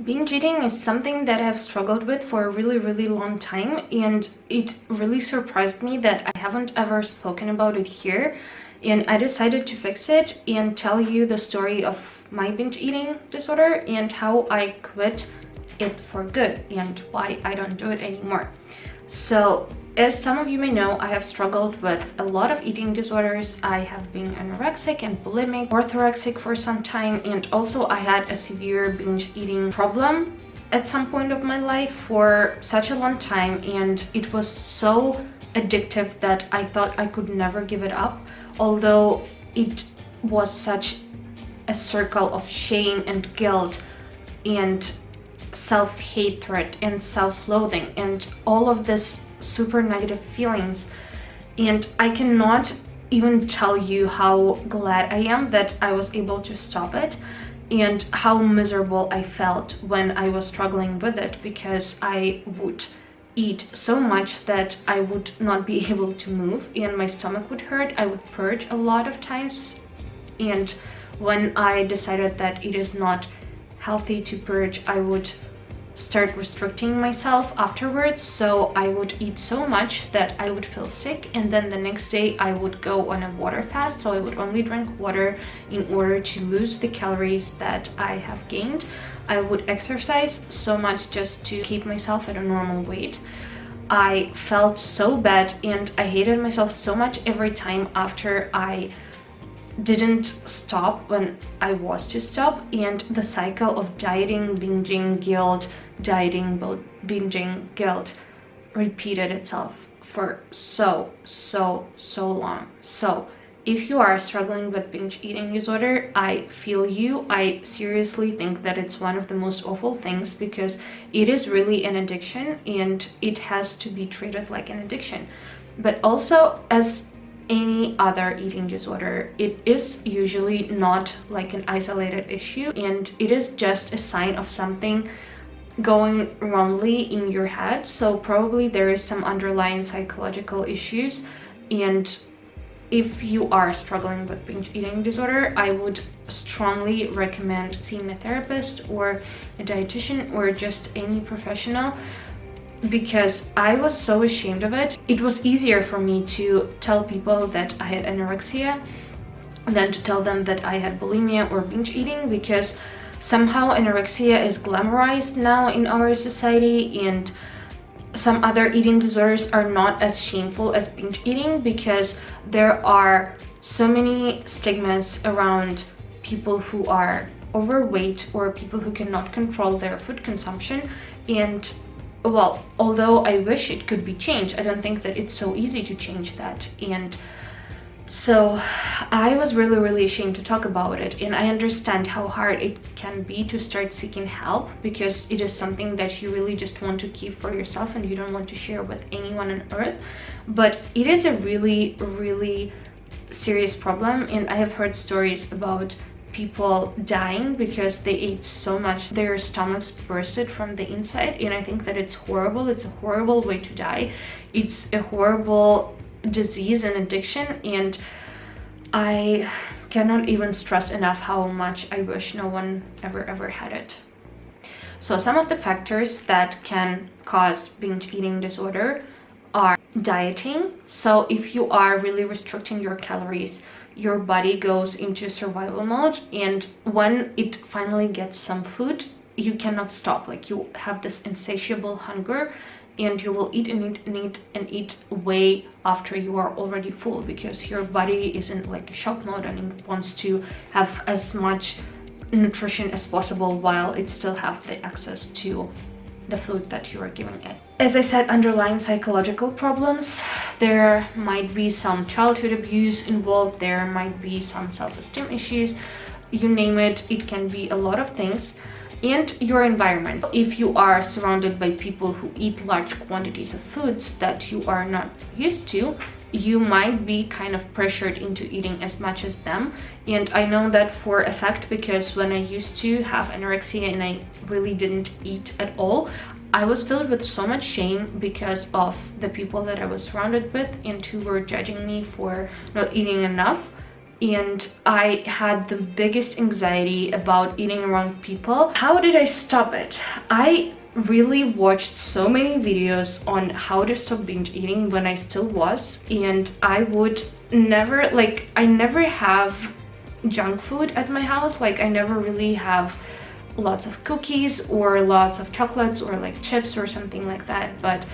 Binge eating is something that I've struggled with for a really long time, and it really surprised me that I haven't ever spoken about it here. And I decided to fix it and tell you the story of my binge eating disorder and how I quit it for good and why I don't do it anymore. So, as some of you may know, I have struggled with a lot of eating disorders. I have been anorexic and bulimic, orthorexic for some time, and also I had a severe binge eating problem at some point of my life for such a long time, and it was so addictive that I thought I could never give it up, although it was such a circle of shame and guilt and self-hatred and self-loathing and all of this super negative feelings. And I cannot even tell you how glad I am that I was able to stop it and how miserable I felt when I was struggling with it, because I would eat so much that I would not be able to move and my stomach would hurt. I would purge a lot of times, and when I decided that it is not healthy to purge, I would start restricting myself afterwards. So I would eat so much that I would feel sick, and then the next day I would go on a water fast. So I would only drink water in order to lose the calories that I have gained. I would exercise so much just to keep myself at a normal weight. I felt so bad and I hated myself so much every time after I didn't stop when I was to stop, and the cycle of dieting, binging, guilt, dieting, binging, guilt repeated itself for so long. So if you are struggling with binge eating disorder, I feel you. I seriously think that it's one of the most awful things, because it is really an addiction and it has to be treated like an addiction. But also, as any other eating disorder, it is usually not like an isolated issue, and it is just a sign of something going wrongly in your head. So probably there is some underlying psychological issues, and if you are struggling with binge eating disorder, I would strongly recommend seeing a therapist or a dietitian or just any professional, because I was so ashamed of it. It was easier for me to tell people that I had anorexia than to tell them that I had bulimia or binge eating, because somehow anorexia is glamorized now in our society, and some other eating disorders are not as shameful as binge eating, because there are so many stigmas around people who are overweight or people who cannot control their food consumption. And well, although I wish it could be changed, I don't think that it's so easy to change that. And so I was really ashamed to talk about it, and I understand how hard it can be to start seeking help, because it is something that you really just want to keep for yourself and you don't want to share with anyone on earth. But it is a really serious problem, and I have heard stories about people dying because they ate so much their stomachs bursted from the inside, and I think that it's horrible. It's a horrible way to die. It's a horrible disease and addiction, and I cannot even stress enough how much I wish no one ever had it. So some of the factors that can cause binge eating disorder are dieting. So if you are really restricting your calories, your body goes into survival mode, and when it finally gets some food, you cannot stop. Like, you have this insatiable hunger, and you will eat and eat and eat and eat way after you are already full, because your body is in like a shock mode and it wants to have as much nutrition as possible while it still have the access to the food that you are giving it. As I said, underlying psychological problems. There might be some childhood abuse involved, there might be some self-esteem issues, you name it, it can be a lot of things. And your environment. If you are surrounded by people who eat large quantities of foods that you are not used to, you might be kind of pressured into eating as much as them. And I know that for a fact, because when I used to have anorexia and I really didn't eat at all, I was filled with so much shame because of the people that I was surrounded with and who were judging me for not eating enough. and I had the biggest anxiety about eating around people. How did I stop it? I really watched so many videos on how to stop binge eating when I still was, and I would never, like, I never have junk food at my house. Like, I never really have lots of cookies or lots of chocolates or like chips or something like that, but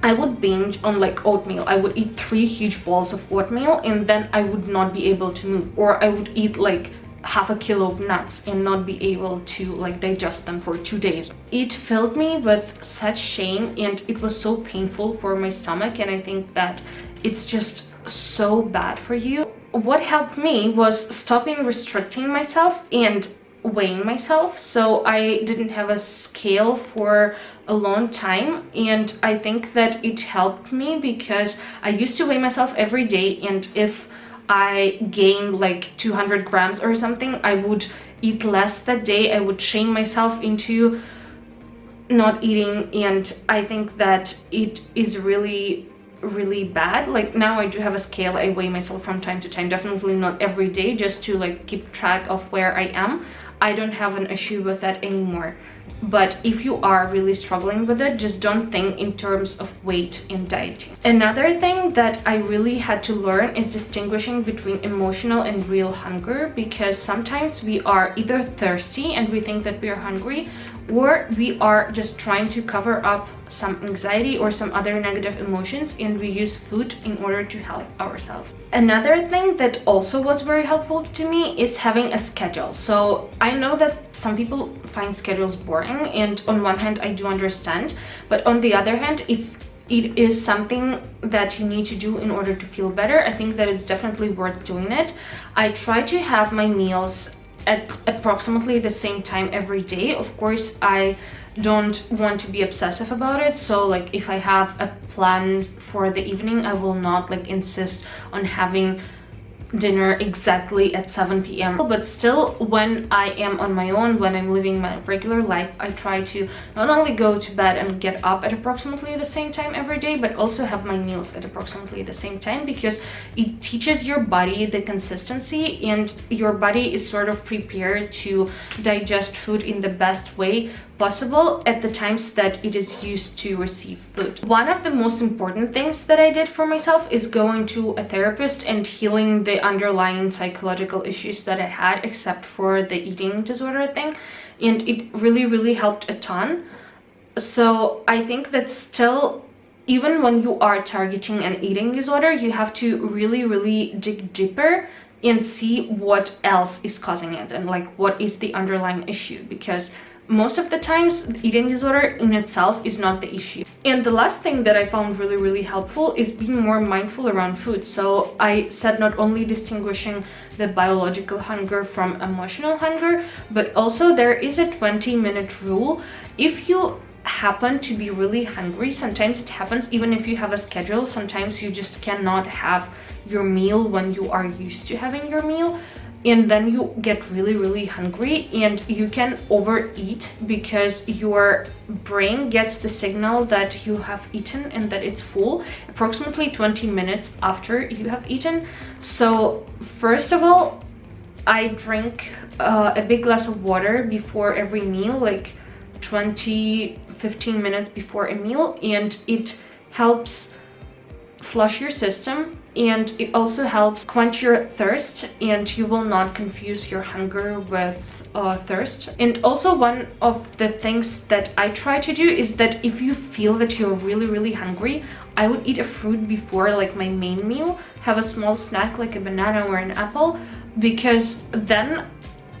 I would binge on like oatmeal. I would eat 3 huge balls of oatmeal and then I would not be able to move, or I would eat like half a kilo of nuts and not be able to like digest them for 2 days. It filled me with such shame and it was so painful for my stomach, and I think that it's just so bad for you. What helped me was stopping restricting myself and weighing myself. So I didn't have a scale for a long time, and I think that it helped me because I used to weigh myself every day, and if I gained like 200 grams or something, I would eat less that day. I would shame myself into not eating, and I think that it is really bad. Like, now I do have a scale. I weigh myself from time to time, definitely not every day, just to like keep track of where I am. I don't have an issue with that anymore. But if you are really struggling with it, just don't think in terms of weight and dieting. Another thing that I really had to learn is distinguishing between emotional and real hunger, because sometimes we are either thirsty and we think that we are hungry, or we are just trying to cover up some anxiety or some other negative emotions, and we use food in order to help ourselves. Another thing that also was very helpful to me is having a schedule. So I know that some people find schedules boring, and on one hand I do understand, but on the other hand, if it is something that you need to do in order to feel better, I think that it's definitely worth doing it. I try to have my meals at approximately the same time every day. Of course, I don't want to be obsessive about it, so like if I have a plan for the evening, I will not like insist on having dinner exactly at 7 p.m. But still, when I am on my own, when I'm living my regular life, I try to not only go to bed and get up at approximately the same time every day, but also have my meals at approximately the same time, because it teaches your body the consistency, and your body is sort of prepared to digest food in the best way possible at the times that it is used to receive food. One of the most important things that I did for myself is going to a therapist and healing the underlying psychological issues that I had, except for the eating disorder thing, and it really helped a ton. So I think that still, even when you are targeting an eating disorder, you have to really dig deeper and see what else is causing it, and like what is the underlying issue, because most of the times the eating disorder in itself is not the issue. And the last thing that I found really helpful is being more mindful around food. So I said not only distinguishing the biological hunger from emotional hunger, but also there is a 20-minute rule. If you happen to be really hungry, sometimes it happens even if you have a schedule, sometimes you just cannot have your meal when you are used to having your meal, and then you get really hungry, and you can overeat because your brain gets the signal that you have eaten and that it's full approximately 20 minutes after you have eaten. So first of all, I drink a big glass of water before every meal, like 20-15 minutes before a meal, and it helps flush your system, and it also helps quench your thirst, and you will not confuse your hunger with thirst. And also, one of the things that I try to do is that if you feel that you're really hungry, I would eat a fruit before like my main meal, have a small snack like a banana or an apple, because then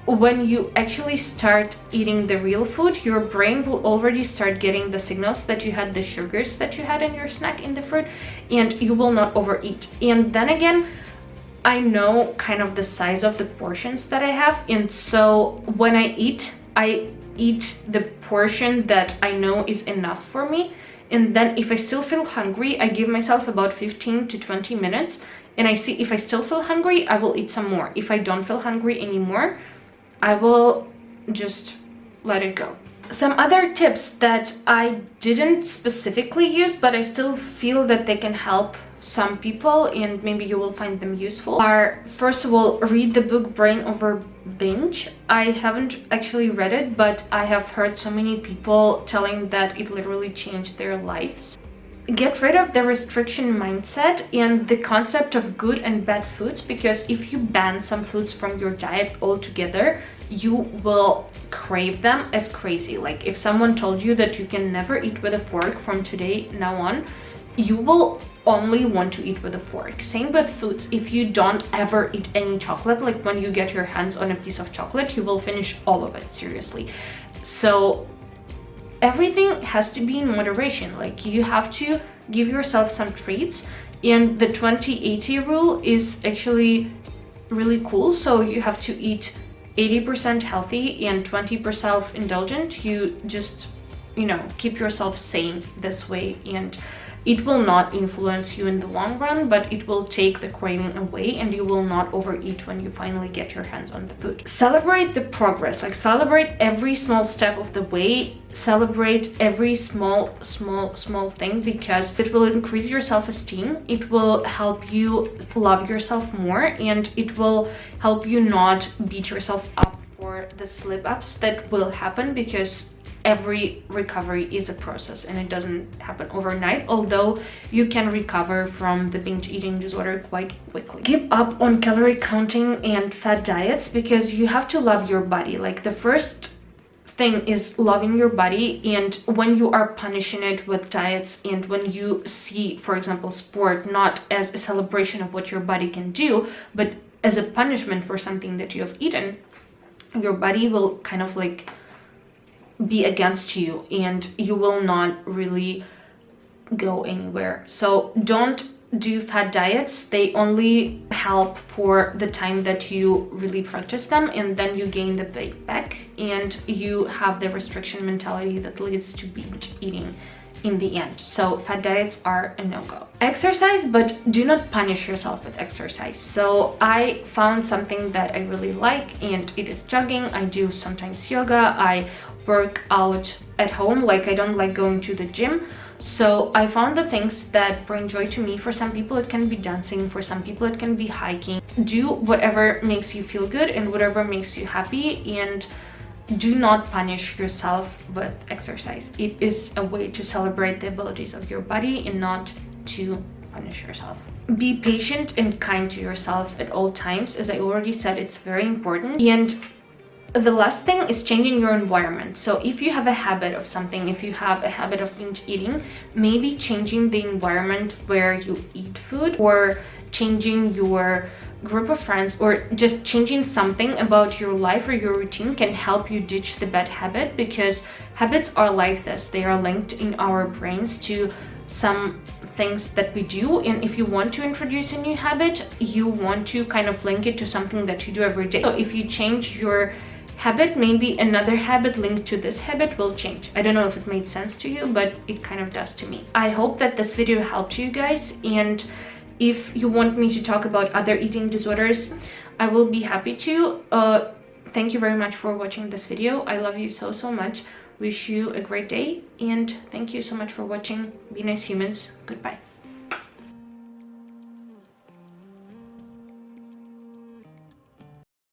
when you actually start eating the real food, your brain will already start getting the signals that you had the sugars that you had in your snack in the fruit, and you will not overeat. And then again, I know kind of the size of the portions that I have, and so when I eat the portion that I know is enough for me. And then if I still feel hungry, I give myself about 15 to 20 minutes, and I see if I still feel hungry, I will eat some more. If I don't feel hungry anymore, I will just let it go. Some other tips that I didn't specifically use, but I still feel that they can help some people, and maybe you will find them useful, are, first of all, read the book Brain Over Binge. I haven't actually read it, but I have heard so many people telling that it literally changed their lives. Get rid of the restriction mindset and the concept of good and bad foods, because if you ban some foods from your diet altogether, you will crave them as crazy. Like if someone told you that you can never eat with a fork from today now on, you will only want to eat with a fork. Same with foods. If you don't ever eat any chocolate, like when you get your hands on a piece of chocolate, you will finish all of it, seriously. So everything has to be in moderation. Like you have to give yourself some treats, and the 20-80 rule is actually really cool. So you have to eat 80% healthy and 20% self-indulgent. You just, you know, keep yourself sane this way, and it will not influence you in the long run, but it will take the craving away, and you will not overeat when you finally get your hands on the food. Celebrate the progress, like celebrate every small step of the way, celebrate every small thing, because it will increase your self-esteem, it will help you love yourself more, and it will help you not beat yourself up for the slip-ups that will happen, because every recovery is a process and it doesn't happen overnight, although you can recover from the binge eating disorder quite quickly. Give up on calorie counting and fad diets, because you have to love your body. Like the first thing is loving your body, and when you are punishing it with diets, and when you see, for example, sport not as a celebration of what your body can do, but as a punishment for something that you have eaten, your body will kind of like be against you, and you will not really go anywhere. So don't do fad diets. They only help for the time that you really practice them, and then you gain the weight back, and you have the restriction mentality that leads to binge eating in the end. So fad diets are a no-go. Exercise, but do not punish yourself with exercise. So I found something that I really like, and it is jogging. I do sometimes yoga. I work out at home. Like I don't like going to the gym, so I found the things that bring joy to me. For some people it can be dancing, for some people it can be hiking. Do whatever makes you feel good and whatever makes you happy, and do not punish yourself with exercise. It is a way to celebrate the abilities of your body and not to punish yourself. Be patient and kind to yourself at all times. As I already said, it's very important. And the last thing is changing your environment. So if you have a habit of something, if you have a habit of binge eating, maybe changing the environment where you eat food, or changing your group of friends, or just changing something about your life or your routine can help you ditch the bad habit, because habits are like this. They are linked in our brains to some things that we do, and if you want to introduce a new habit, you want to kind of link it to something that you do every day. So if you change your habit, maybe another habit linked to this habit will change. I don't know if it made sense to you, but it kind of does to me. I hope that this video helped you guys, and if you want me to talk about other eating disorders, I will be happy to. Thank you very much for watching this video. I love you so much. Wish you a great day, and thank you so much for watching. Be nice humans. Goodbye.